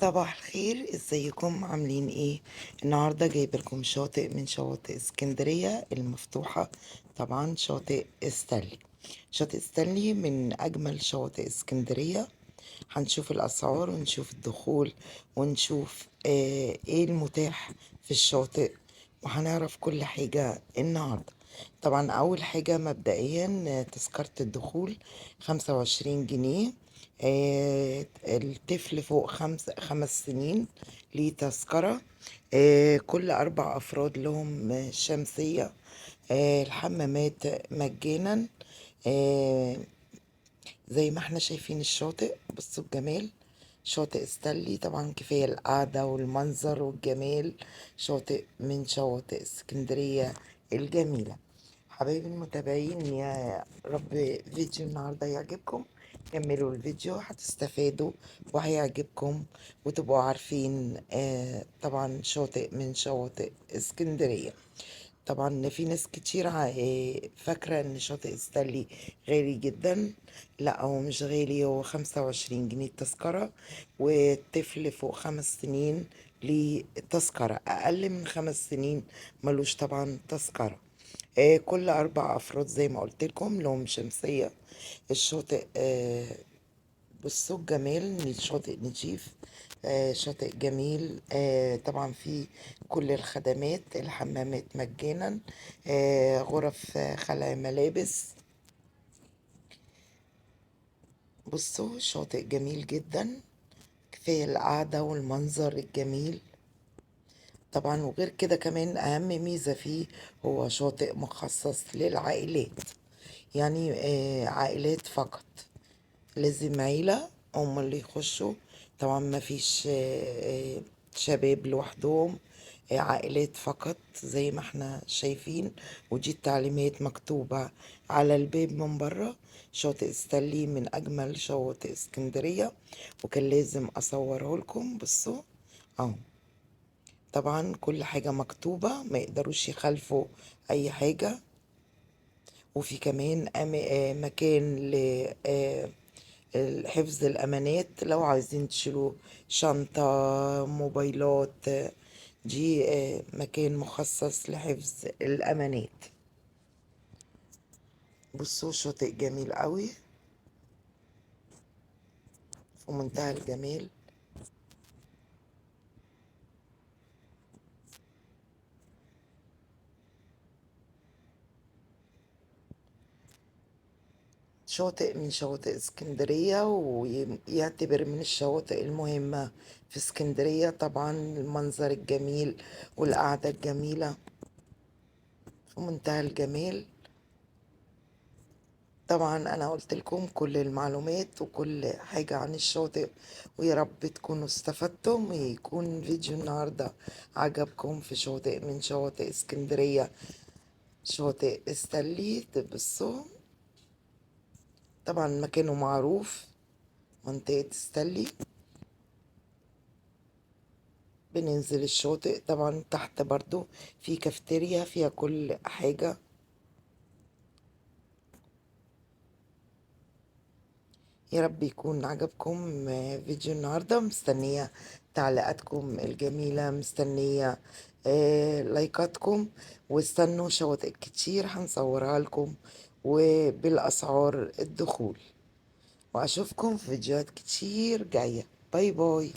صباح الخير، ازيكم عاملين ايه؟ النهارده جايبه لكم شاطئ من شواطئ اسكندريه المفتوحه. طبعا شاطئ ستانلي من اجمل شواطئ اسكندريه. هنشوف الاسعار ونشوف الدخول ونشوف ايه المتاح في الشاطئ، وهنعرف كل حاجه النهارده. طبعا اول حاجه مبدئيا تذكره الدخول 25 جنيه. الطفل فوق 5 سنين ليه تذكرة. كل 4 أفراد لهم شمسية. الحمامات مجانا. آه، زي ما احنا شايفين الشاطئ، بصوا الجمال. شاطئ ستانلي طبعا كفاية القعدة والمنظر والجمال. شاطئ من شواطئ اسكندرية الجميلة. حبايبي المتابعين، يا رب فيديو النهاردة يعجبكم. كملوا الفيديو هتستفادوا وهيعجبكم، وتبقوا عارفين طبعا شاطئ من شواطئ اسكندرية. طبعا في ناس كتير فاكرة ان شاطئ ستانلي غالي جدا. لا، هو مش غالي، هو 25 جنيه التذكرة. والطفل فوق 5 سنين ليه تذكرة، أقل من 5 سنين ملوش طبعا تذكرة. كل 4 أفراد زي ما قلت لكم لهم شمسية. الشاطئ بصوا الجمال، شاطئ نضيف. شاطئ جميل. طبعا فيه كل الخدمات، الحمامات مجانا. غرف خلع ملابس. بصوا شاطئ جميل جدا، كفاية القعدة والمنظر الجميل. طبعا وغير كده كمان أهم ميزة فيه، هو شاطئ مخصص للعائلات. يعني عائلات فقط، لازم عيلة هم اللي يخشوا. طبعا ما فيش شباب لوحدهم. عائلات فقط زي ما احنا شايفين. ودي التعليمات مكتوبة على الباب من بره. شاطئ ستانلي من أجمل شواطئ اسكندرية، وكان لازم أصوره لكم. بصوا اهو، طبعا كل حاجة مكتوبة، ما يقدروش يخالفوا أي حاجة. وفي كمان مكان حفظ الأمانات، لو عايزين تشيلوا شنطة، موبايلات. دي مكان مخصص لحفظ الأمانات. بصوا شاطئ جميل قوي، في منتهى الجمال. شاطئ من شواطئ اسكندرية، ويعتبر من الشواطئ المهمة في اسكندرية. طبعا المنظر الجميل والقعدة الجميلة في منتهى الجمال. طبعا انا قلت لكم كل المعلومات وكل حاجة عن الشاطئ، ويا رب تكونوا استفدتم، ويكون فيديو النهاردة عجبكم في شاطئ من شواطئ اسكندرية. شاطئ ستانلي تبصوا، طبعا مكانه معروف، منطقة ستانلي. بننزل الشاطئ طبعا تحت برضو في كافتيريا فيها كل حاجة. يا رب يكون عجبكم فيديو النهاردة. مستنية تعليقاتكم الجميلة، مستنية لايكاتكم. واستنوا شواطئ كتير هنصورها لكم وبالأسعار الدخول. وأشوفكم في فيديوهات كتير جاية. باي باي.